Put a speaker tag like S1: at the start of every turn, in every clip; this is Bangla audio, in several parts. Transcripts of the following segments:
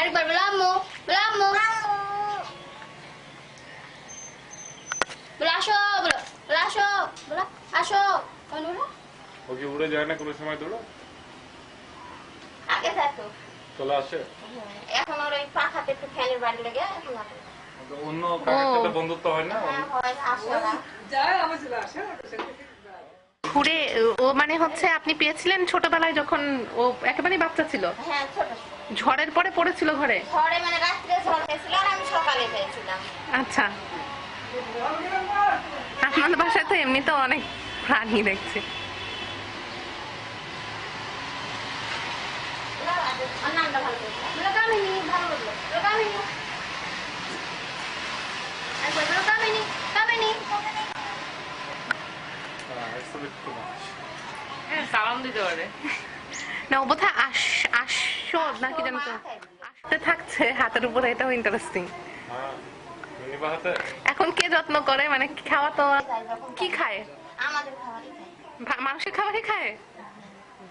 S1: আরেকবার বলো আম্মু, বলো আম্মু, বলো আসো, বলো বলো আসো, বলো আসো। বলো
S2: ও কি উড়ে যায় না কোনো সময় দৌড়ো?
S1: আগে যেতো,
S2: চলে আসে।
S1: এখন ওর ওই পাখাতে একটু ফ্যানের বাড়ি লেগে এখন না।
S2: অন্য কাকের সাথে বন্ধুত্ব হয় না?
S1: হ্যাঁ হয়, আসে না।
S3: ঘুরে ও মানে হচ্ছে আপনি পেয়েছিলেন ছোটবেলায় যখন ও একেবারেই বাচ্চা ছিল,
S1: হ্যাঁ ছোট
S3: ঝড়ের পরে পড়েছিল ঘরে?
S1: ঝড়ে মানে রাত্রে ঝড় পেয়েছিল আর আমি সকালে পেয়েছিলাম।
S3: আচ্ছা, আপনাদের বাসায় তো এমনিতেও অনেক প্রাণী দেখছি।
S1: আর নামটা ভালো করে বলো কামিনী, ভালো বললো বলো কামিনী, একবার বলো কামিনী, কামিনী।
S3: হ্যাঁ, সালাম দিতে পারে না, ও বোধহয় আসো নাকি জানো তো আসতে থাকছে হাতের উপরে, এটাও ইন্টারেস্টিং। এখন কে যত্ন করে, মানে খাওয়া তো কি খায়?
S1: আমাদের খাবারই খাই।
S3: মানুষের খাবারই খায়,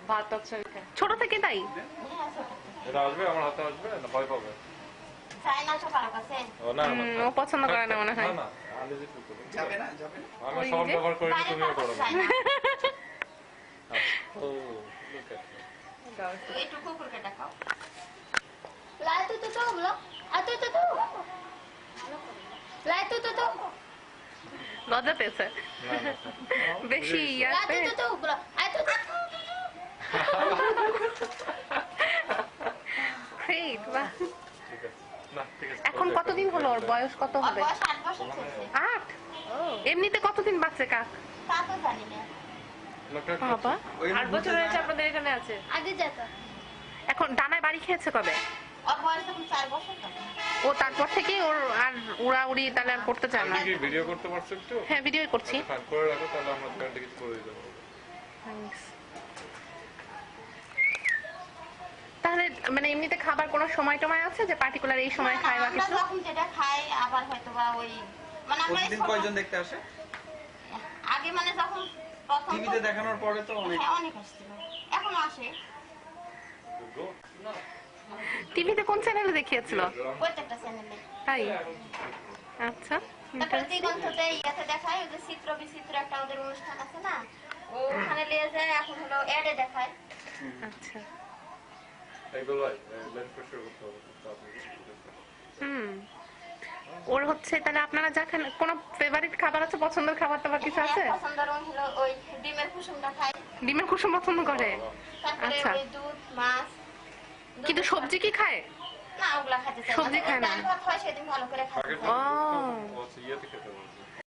S3: ভাত টাত সবই খায় ছোট থেকে, তাই?
S1: হ্যাঁ ছোট।
S2: এটা আসবে আমার হাতে, আসবে না ভয় পাবে?
S1: চাই না তো কারো কাছে।
S2: ও না না,
S3: ও পছন্দ করে না মনে হয়।
S2: না না, আমি যে শুরু করি।
S4: যাবে না, যাবে না।
S2: আমি
S3: ওই
S2: সব
S3: যে।
S2: ব্যবহার করি,
S1: বাইরে
S2: তুমিও
S1: কারো
S2: করো
S1: কাছে
S2: না।
S1: চাই না।
S2: ও look at me.
S1: একটু কুকুরকে দেখাও। লাই তুই তো বলো, আর তুই তো লাই তুই তো
S3: লজ্জা পেয়েছে
S2: না, না, না।
S3: বেশি
S1: লাই
S3: ইয়াতে।
S1: তুই তো বলো, আর তুই তো
S3: Great, বাহ।
S2: ঠিক আছে। না, ঠিক আছে।
S3: এখন কতদিন হলো, ওর বয়স কত
S1: ওর
S3: হবে?
S1: বয়স 8 বছর চলছে।
S3: 8? এমনিতে কতদিন বাঁচে কাক?
S1: তা তো জানি না।
S2: Look at me.
S3: বাবা,
S4: ওই
S3: 8 বছর হয়েছে আপনাদের এখানে আছে?
S1: আগে যেত।
S3: এখন ডানায় বাড়ি খেয়েছে কবে?
S1: ওর বয়স এখন 4 বছর তখন।
S3: ও তারপর থেকেই ওর আর উড়াউড়ি তাহলে আর করতে চায় না?
S2: তুমি কি ভিডিও করতে পারছো একটু?
S3: হ্যাঁ, ভিডিও করছি।
S2: ফাইন করে রাখো, তাহলে আমরা তোমাকে কিছু করে দিতে পারবো।
S3: Thanks. তাহলে মানে এমনিতে খাবার কোনো সময় টময় আছে যে পার্টিকুলার এই সময়
S1: না,
S3: খায় বা
S1: আমরা
S3: কিছু?
S1: যখন যেটা খাই আবার হয়তো বা ওই মানে আমরা
S4: প্রতিদিন
S1: ছোট-
S4: কয়জন দেখতে আসে?
S1: আগে মানে যখন প্রথম
S4: টিভিতে দেখানোর পরে তো অনেক।
S1: হ্যাঁ অনেক আসছিল, এখনো আসে
S2: Go.
S3: টিভিতে কোন চ্যানেলে দেখিয়েছিল?
S1: প্রত্যেকটা চ্যানেলে।
S3: তাই? আচ্ছা,
S1: তারপরে দিগন্ততে ইয়াতে দেখায়, ওই যে চিত্র বিচিত্র একটা ওদের অনুষ্ঠান আছে না, ওখানে নিয়ে যায়, এখন হলো অ্যাডে দেখায়।
S3: আচ্ছা।
S2: এগুলো লেন্স প্রেসার করতে হবে।
S3: হুম। ওর হচ্ছে তাহলে আপনারা যা খান, কোনো ফেভারিট খাবার আছে, পছন্দের খাবার টাবার কিছু আছে?
S1: হ্যাঁ, পছন্দের হলো ওই ডিমের কুসুমটা খায়,
S3: ডিমের কুসুম পছন্দ করে?
S1: তারপরে
S3: আচ্ছা।
S1: ওই দুধ মাছ।
S3: কিন্তু সবজি কি খায়?
S1: না ওগুলা খাইতে চায়
S3: সবজি খায় না?
S1: ডাল ভাত হয় সেদিন ভালো করে খাইতে
S2: আগে
S1: চায়।
S3: ও